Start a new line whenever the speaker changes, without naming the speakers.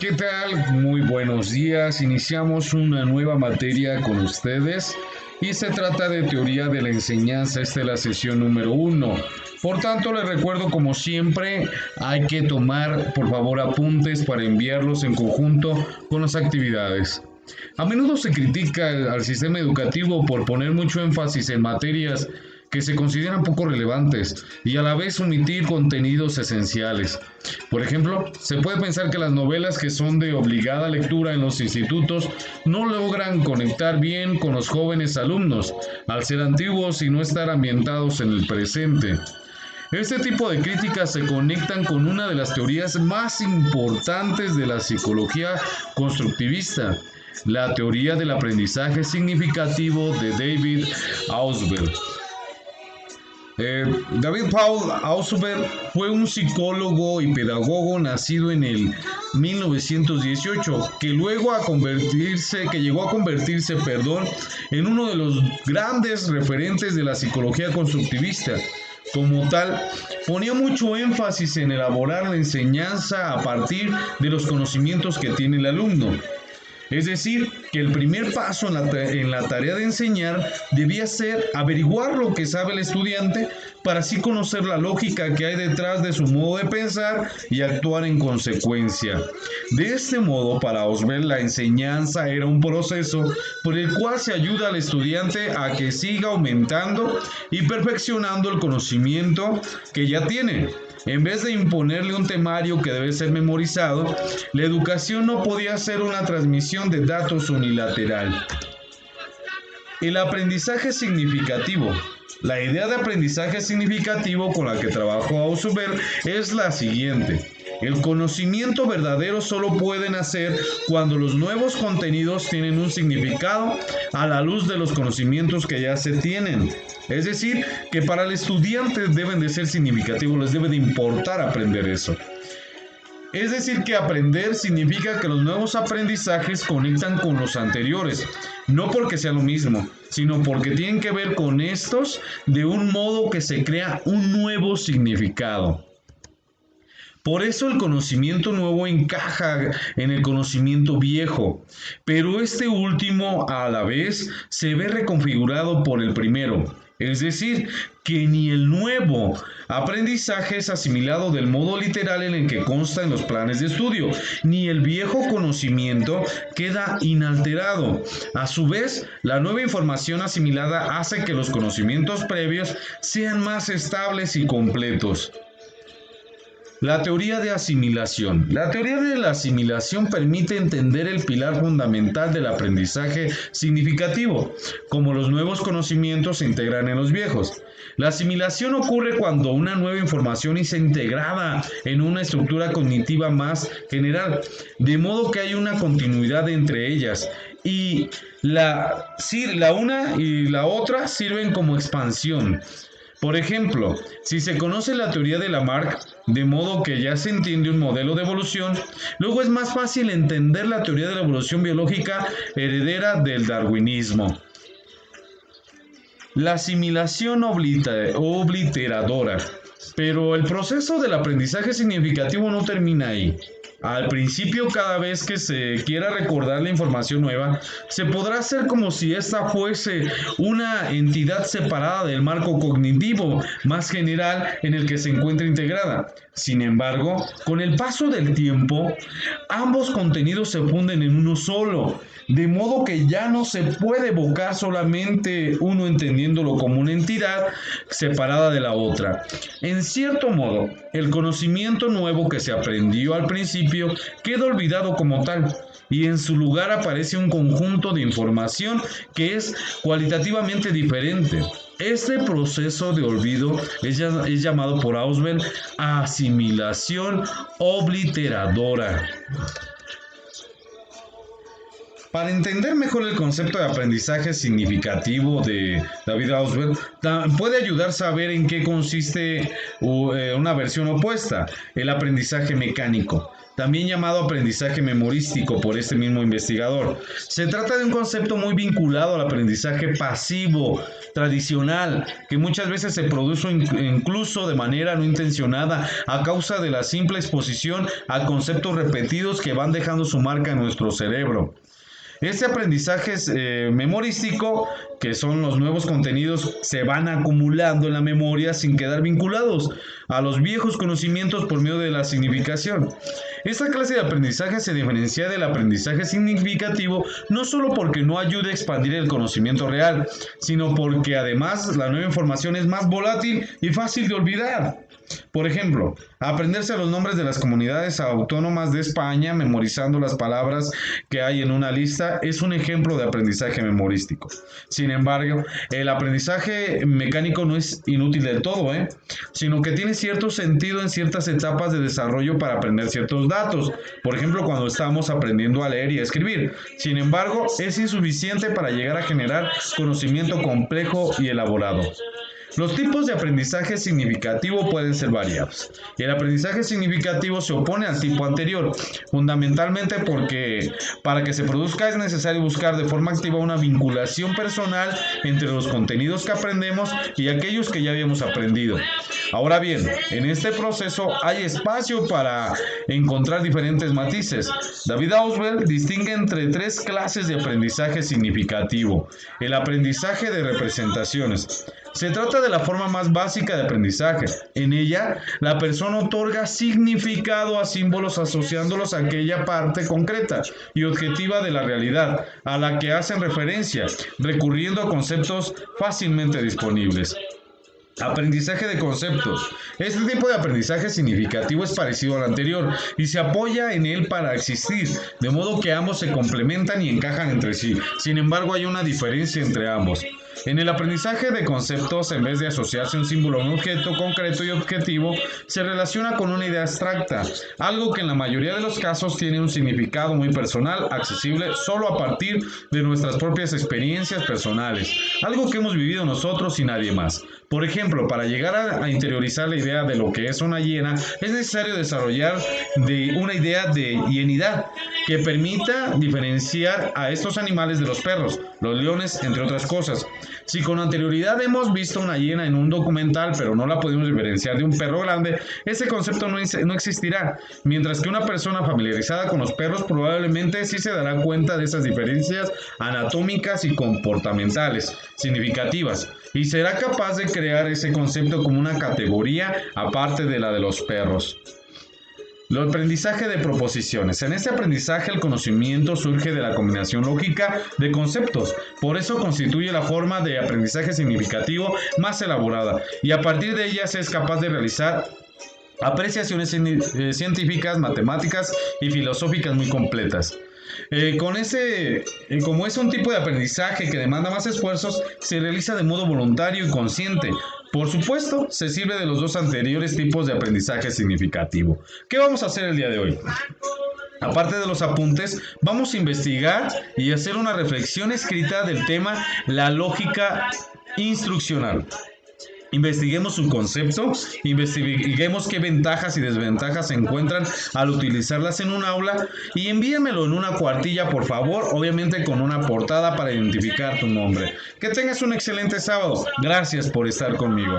¿Qué tal? Muy buenos días. Iniciamos una nueva materia con ustedes y se trata de teoría de la enseñanza. Esta es la sesión número 1. Por tanto, les recuerdo como siempre, hay que tomar por favor apuntes para enviarlos en conjunto con las actividades. A menudo se critica al sistema educativo por poner mucho énfasis en materias que se consideran poco relevantes y a la vez omitir contenidos esenciales. Por ejemplo, se puede pensar que las novelas que son de obligada lectura en los institutos no logran conectar bien con los jóvenes alumnos, al ser antiguos y no estar ambientados en el presente. Este tipo de críticas se conectan con una de las teorías más importantes de la psicología constructivista, la teoría del aprendizaje significativo de David Ausubel. David Paul Ausubel fue un psicólogo y pedagogo nacido en el 1918 que llegó a convertirse, en uno de los grandes referentes de la psicología constructivista. Como tal, ponía mucho énfasis en elaborar la enseñanza a partir de los conocimientos que tiene el alumno. Es decir, que el primer paso en la tarea de enseñar debía ser averiguar lo que sabe el estudiante para así conocer la lógica que hay detrás de su modo de pensar y actuar en consecuencia. De este modo, para Ausubel, la enseñanza era un proceso por el cual se ayuda al estudiante a que siga aumentando y perfeccionando el conocimiento que ya tiene. En vez de imponerle un temario que debe ser memorizado, la educación no podía ser una transmisión de datos unilateral. El aprendizaje significativo. La idea de aprendizaje significativo con la que trabajó Ausubel es la siguiente. El conocimiento verdadero solo puede nacer cuando los nuevos contenidos tienen un significado a la luz de los conocimientos que ya se tienen. Es decir, que para el estudiante deben de ser significativos, les debe de importar aprender eso. Es decir, que aprender significa que los nuevos aprendizajes conectan con los anteriores, no porque sea lo mismo, sino porque tienen que ver con estos de un modo que se crea un nuevo significado. Por eso el conocimiento nuevo encaja en el conocimiento viejo, pero este último a la vez se ve reconfigurado por el primero. Es decir, que ni el nuevo aprendizaje es asimilado del modo literal en el que consta en los planes de estudio, ni el viejo conocimiento queda inalterado. A su vez, la nueva información asimilada hace que los conocimientos previos sean más estables y completos. La teoría de asimilación. La teoría de la asimilación permite entender el pilar fundamental del aprendizaje significativo, como los nuevos conocimientos se integran en los viejos. La asimilación ocurre cuando una nueva información es integrada en una estructura cognitiva más general, de modo que hay una continuidad entre ellas y la una y la otra sirven como expansión. Por ejemplo, si se conoce la teoría de Lamarck, de modo que ya se entiende un modelo de evolución, luego es más fácil entender la teoría de la evolución biológica heredera del darwinismo. La asimilación obliteradora. Pero el proceso del aprendizaje significativo no termina ahí. Al principio, cada vez que se quiera recordar la información nueva, se podrá hacer como si ésta fuese una entidad separada del marco cognitivo más general en el que se encuentra integrada. Sin embargo, con el paso del tiempo, ambos contenidos se funden en uno solo, de modo que ya no se puede evocar solamente uno entendiéndolo como una entidad separada de la otra. En cierto modo, el conocimiento nuevo que se aprendió al principio queda olvidado como tal, y en su lugar aparece un conjunto de información que es cualitativamente diferente. Este proceso de olvido es llamado por Ausubel asimilación obliteradora. Para entender mejor el concepto de aprendizaje significativo de David Ausubel, puede ayudar a saber en qué consiste una versión opuesta, el aprendizaje mecánico. también llamado aprendizaje memorístico por este mismo investigador. Se trata de un concepto muy vinculado al aprendizaje pasivo, tradicional, que muchas veces se produce incluso de manera no intencionada a causa de la simple exposición a conceptos repetidos que van dejando su marca en nuestro cerebro. Este aprendizaje memorístico, que son los nuevos contenidos, se van acumulando en la memoria sin quedar vinculados a los viejos conocimientos por medio de la significación. Esta clase de aprendizaje se diferencia del aprendizaje significativo no solo porque no ayude a expandir el conocimiento real, sino porque además la nueva información es más volátil y fácil de olvidar. Por ejemplo, aprenderse los nombres de las comunidades autónomas de España, memorizando las palabras que hay en una lista, es un ejemplo de aprendizaje memorístico. Sin embargo, el aprendizaje mecánico no es inútil del todo, sino que tiene cierto sentido en ciertas etapas de desarrollo para aprender ciertos datos. Por ejemplo, cuando estamos aprendiendo a leer y a escribir. Sin embargo, es insuficiente para llegar a generar conocimiento complejo y elaborado. Los tipos de aprendizaje significativo pueden ser variados. El aprendizaje significativo se opone al tipo anterior, fundamentalmente porque para que se produzca es necesario buscar de forma activa una vinculación personal entre los contenidos que aprendemos y aquellos que ya habíamos aprendido. Ahora bien, en este proceso hay espacio para encontrar diferentes matices. David Ausubel distingue entre tres clases de aprendizaje significativo. El aprendizaje de representaciones. Se trata de la forma más básica de aprendizaje. En ella, la persona otorga significado a símbolos asociándolos a aquella parte concreta y objetiva de la realidad a la que hacen referencia, recurriendo a conceptos fácilmente disponibles. Aprendizaje de conceptos. Este tipo de aprendizaje significativo es parecido al anterior y se apoya en él para existir, de modo que ambos se complementan y encajan entre sí. Sin embargo, hay una diferencia entre ambos. En el aprendizaje de conceptos, en vez de asociarse un símbolo a un objeto concreto y objetivo, se relaciona con una idea abstracta, algo que en la mayoría de los casos tiene un significado muy personal, accesible solo a partir de nuestras propias experiencias personales, algo que hemos vivido nosotros y nadie más. Por ejemplo, para llegar a interiorizar la idea de lo que es una hiena, es necesario desarrollar una idea de hienidad que permita diferenciar a estos animales de los perros, los leones, entre otras cosas. Si con anterioridad hemos visto una hiena en un documental, pero no la podemos diferenciar de un perro grande, ese concepto no existirá, mientras que una persona familiarizada con los perros probablemente sí se dará cuenta de esas diferencias anatómicas y comportamentales significativas, y será capaz de crear ese concepto como una categoría aparte de la de los perros. El aprendizaje de proposiciones. En este aprendizaje el conocimiento surge de la combinación lógica de conceptos, por eso constituye la forma de aprendizaje significativo más elaborada y a partir de ella se es capaz de realizar apreciaciones científicas, matemáticas y filosóficas muy completas. Como es un tipo de aprendizaje que demanda más esfuerzos, se realiza de modo voluntario y consciente. Por supuesto, se sirve de los dos anteriores tipos de aprendizaje significativo. ¿Qué vamos a hacer el día de hoy? Aparte de los apuntes, vamos a investigar y hacer una reflexión escrita del tema la lógica instruccional. Investiguemos su concepto, investiguemos qué ventajas y desventajas se encuentran al utilizarlas en un aula y envíamelo en una cuartilla, por favor, obviamente con una portada para identificar tu nombre. Que tengas un excelente sábado. Gracias por estar conmigo.